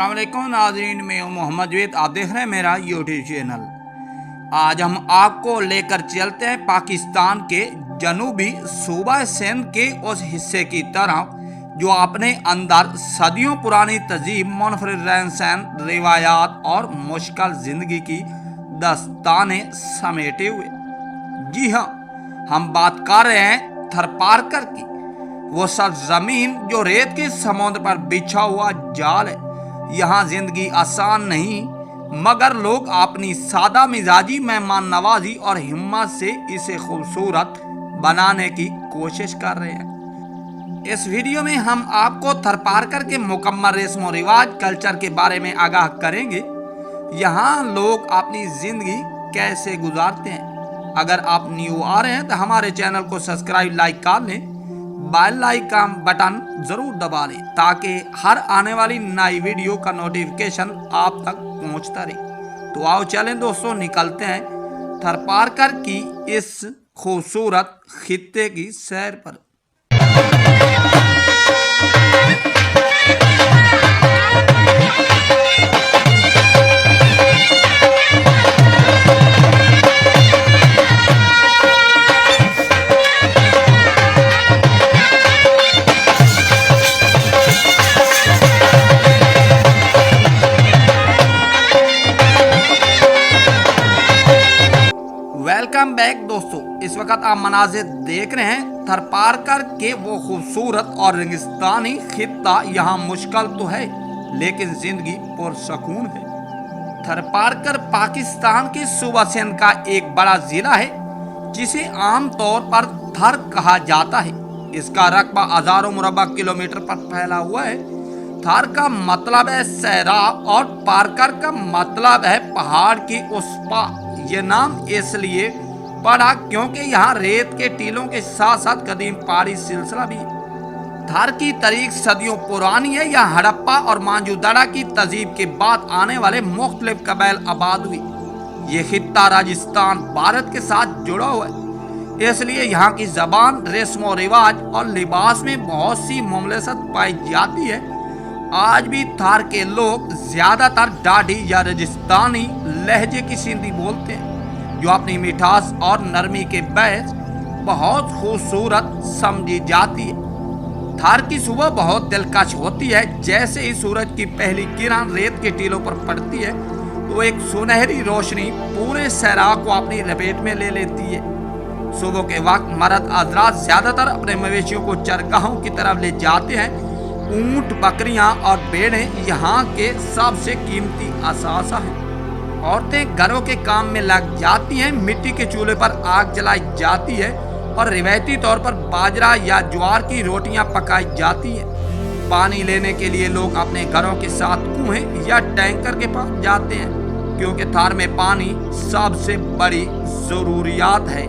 अस्सलाम वालेकुम नाज़रीन, मैं हूं मोहम्मद वेद। आप देख रहे हैं मेरा यूट्यूब चैनल। आज हम आपको लेकर चलते हैं पाकिस्तान के जनूबी सूबा सिंध के उस हिस्से की तरफ जो अपने अंदर सदियों पुरानी तहजीब, मुनफरिद रहन-सहन, रिवायात और मुश्किल ज़िंदगी की दास्तानें समेटे हुए। जी हाँ, हम बात कर रहे हैं थरपारकर की, वो सरजमीन जो रेत के समुद्र पर बिछा हुआ जाल है। यहाँ जिंदगी आसान नहीं, मगर लोग अपनी सादा मिजाजी, मेहमान नवाजी और हिम्मत से इसे खूबसूरत बनाने की कोशिश कर रहे हैं। इस वीडियो में हम आपको थरपारकर के मुकम्मल रस्म रिवाज, कल्चर के बारे में आगाह करेंगे। यहाँ लोग अपनी जिंदगी कैसे गुजारते हैं। अगर आप न्यू आ रहे हैं तो हमारे चैनल को सब्सक्राइब, लाइक कर लें, बेल आइकन बटन जरूर दबा लें ताकि हर आने वाली नई वीडियो का नोटिफिकेशन आप तक पहुंचता रहे। तो आओ चलें दोस्तों, निकलते हैं थरपारकर की इस खूबसूरत खित्ते की सैर पर। वेलकम बैक दोस्तों, इस वक्त आप मनाजिर देख रहे हैं थरपारकर के वो खूबसूरत और रेगिस्तानी खित्ता। यहाँ मुश्किल तो है लेकिन जिंदगी पुरसकून है। थरपारकर पाकिस्तान के सूबा सिंध का एक बड़ा जिला है जिसे आमतौर पर थर कहा जाता है। इसका रकबा हजारों मुरबा किलोमीटर पर फैला हुआ है। थर का मतलब है सैराब और पारकर का मतलब है पहाड़ की उस पार। ये नाम इसलिए पड़ा क्योंकि यहाँ रेत के टीलों के साथ साथ कदीम पहाड़ी सिलसिला भी है। थर की तारीख सदियों पुरानी है। यह हड़प्पा और मांजूदड़ा की तहजीब के बाद आने वाले मुख्तलिफ कबाइल आबाद हुई। ये खित्ता राजस्थान भारत के साथ जुड़ा हुआ है, इसलिए यहाँ की जबान, रस्म और रिवाज और लिबास में बहुत सी मुमलसत पाई जाती है। आज भी थार के लोग ज्यादातर डाढ़ी या राजस्थानी लहजे की सिंधी बोलते हैं जो अपनी मिठास और नरमी के बैस बहुत खूबसूरत समझी जाती है। थार की सुबह बहुत दिलकश होती है। जैसे ही सूरज की पहली किरण रेत के टीलों पर पड़ती है तो एक सुनहरी रोशनी पूरे सहरा को अपनी लपेट में ले लेती है। सुबह के वक्त मर्द हजरात ज्यादातर अपने मवेशियों को चरगाहों की तरफ ले जाते हैं। ऊंट, बकरियां और भेड़ें यहाँ के सबसे कीमती असासा हैं। औरतें घरों के काम में लग जाती हैं। मिट्टी के चूल्हे पर आग जलाई जाती है और रिवायती तौर पर बाजरा या ज्वार की रोटियां पकाई जाती हैं। पानी लेने के लिए लोग अपने घरों के साथ कुएं या टैंकर के पास जाते हैं क्योंकि थार में पानी सबसे बड़ी जरूरियात है।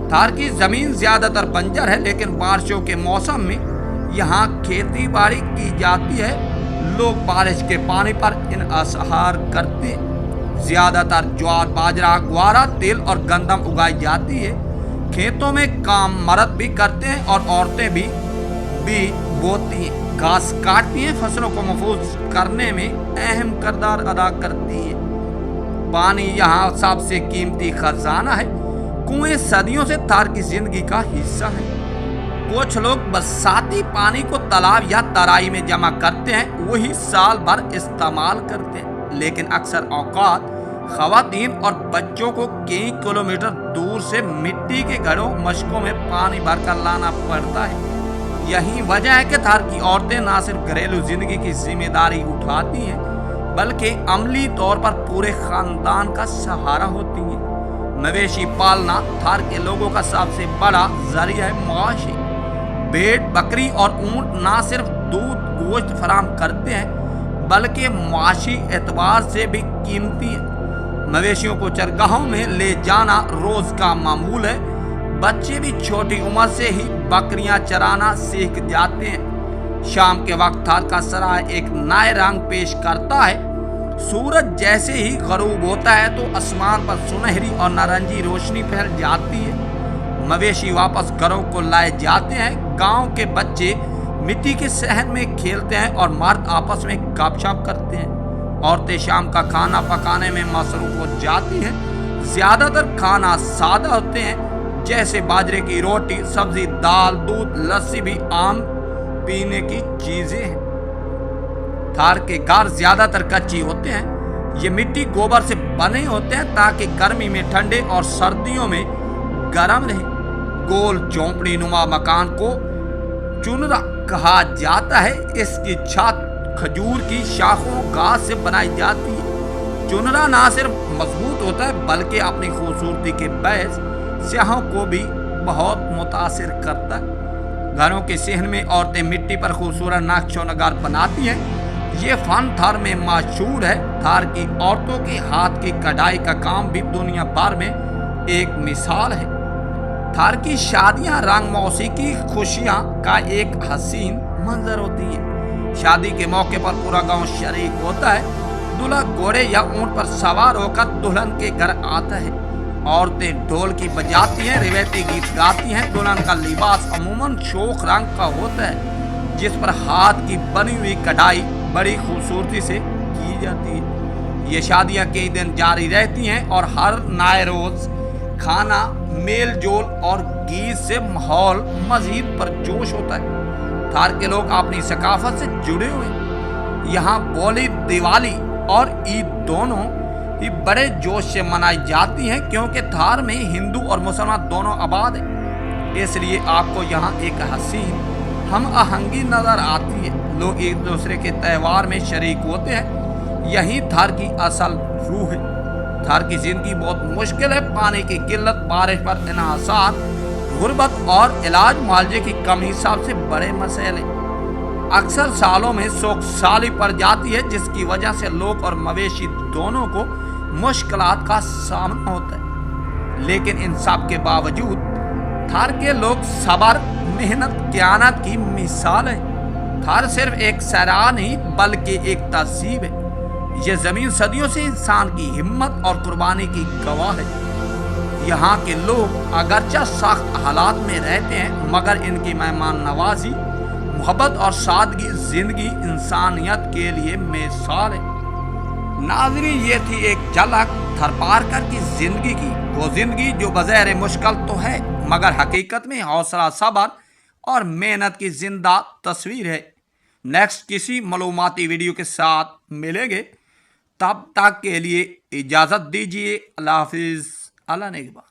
थार की जमीन ज्यादातर बंजर है लेकिन बारिशों के मौसम में यहाँ खेती बाड़ी की जाती है। लोग बारिश के पानी पर इन्हसार करते हैं। ज्यादातर ज्वार, बाजरा, ग्वारा, तिल और गंदम उगाई जाती है। खेतों में काम मर्द भी करते हैं और औरतें भी बोती हैं, घास काटती हैं, फसलों को महफूज करने में अहम किरदार अदा करती है। पानी यहाँ सबसे कीमती खजाना है। कुएं सदियों से थार की जिंदगी का हिस्सा है। कुछ लोग बरसाती पानी को तालाब या तराई में जमा करते हैं, वही साल भर इस्तेमाल करते हैं, लेकिन अक्सर औकात खवातीन और बच्चों को कई किलोमीटर दूर से मिट्टी के घड़ों, मशकों में पानी भरकर लाना पड़ता है। यही वजह है कि थार की औरतें न सिर्फ घरेलू जिंदगी की जिम्मेदारी उठाती हैं बल्कि अमली तौर पर पूरे खानदान का सहारा होती हैं। मवेशी पालना थार के लोगों का सबसे बड़ा जरिया है माशी। भेड़, बकरी और ऊंट ना सिर्फ दूध, गोश्त फराहम करते हैं बल्कि माशी एतबार से भी कीमती है। मवेशियों को चरगाहों में ले जाना रोज का मामूल है। बच्चे भी छोटी उम्र से ही बकरियां चराना सीख जाते हैं। शाम के वक्त थार का सराय एक नए रंग पेश करता है। सूरज जैसे ही गरूब होता है तो आसमान पर सुनहरी और नारंगी रोशनी फैल जाती है। मवेशी वापस घरों को लाए जाते हैं। गांव के बच्चे मिट्टी के सहन में खेलते हैं और मर्द आपस में गपशप करते हैं। औरतें शाम का खाना पकाने में मसरूफ हो जाती हैं। ज़्यादातर खाना सादा होते हैं, जैसे बाजरे की रोटी, सब्जी, दाल, दूध, लस्सी भी आम पीने की चीज़ें हैं। थार के घर ज़्यादातर कच्ची होते हैं। ये मिट्टी गोबर से बने होते हैं ताकि गर्मी में ठंडे और सर्दियों में गर्म रहे। गोल झोंपड़ी नुमा मकान को चुनरा कहा जाता है। इसकी छत खजूर की शाखों घास से बनाई जाती है। चुनरा ना सिर्फ मजबूत होता है बल्कि अपनी खूबसूरती के बैस स्याहों को भी बहुत मुतासिर करता है। घरों के सहन में औरतें मिट्टी पर खूबसूरत नक्शो नगार बनाती हैं। ये फन थार में मशहूर है। थार की औरतों के हाथ की कढ़ाई का काम भी दुनिया भर में एक मिसाल है। थार की शादियां रंग मौसीकी खुशियां का एक हसीन मंजर होती है। शादी के मौके पर पूरा गांव शरीक होता है। दूल्हा घोड़े या ऊंट पर सवार होकर दुल्हन के घर आता है। औरतें ढोलकी बजाती हैं, रिवायती गीत गाती हैं। दुल्हन का लिबास अमूमन शोख रंग का होता है, जिस पर हाथ की बनी हुई कढ़ाई बड़ी खूबसूरती से की जाती है। ये शादियां कई दिन जारी रहती हैं और हर नए रोज खाना, मेल जोल और गीत से माहौल मजीद परजोश होता है। थार के लोग अपनी सकाफत से जुड़े हुए हैं। यहाँ बोली, दिवाली और ईद दोनों ही बड़े जोश से मनाई जाती हैं, क्योंकि थार में हिंदू और मुसलमान दोनों आबाद हैं। इसलिए आपको यहाँ एक हसीन हम आहंगी नजर आती है। लोग एक दूसरे के त्यौहार में शरीक होते हैं। यही थार की असल रूह है। थार की जिंदगी बहुत मुश्किल है। पानी की किल्लत, बारिश पर इन्हासार, गुर्बत और इलाज मुआवजे की कमी सबसे बड़े मसले। अक्सर सालों में सोगसाली पड़ जाती है, जिसकी वजह से लोग और मवेशी दोनों को मुश्किलात का सामना होता है। लेकिन इन सब के बावजूद थार के लोग सबर, मेहनत, क़यानत की मिसाल है। थार सिर्फ एक सराह नहीं बल्कि एक तहजीब है। ये जमीन सदियों से इंसान की हिम्मत और कुर्बानी की गवाह है। यहाँ के लोग अगरचे सख्त हालात में रहते हैं, मगर इनकी मेहमान नवाजी, मोहब्बत और सादगी जिंदगी इंसानियत के लिए मिसाल है। नाज़रीन, ये थी एक झलक थरपारकर की जिंदगी की। वो जिंदगी जो बज़ैर मुश्किल तो है, मगर हकीकत में हौसला, सब्र और मेहनत की जिंदा तस्वीर है। नेक्स्ट किसी मालूमाती वीडियो के साथ मिलेंगे। तब तक के लिए इजाज़त दीजिए। अल्लाह हाफिज़। अल्लाह नेगहबान।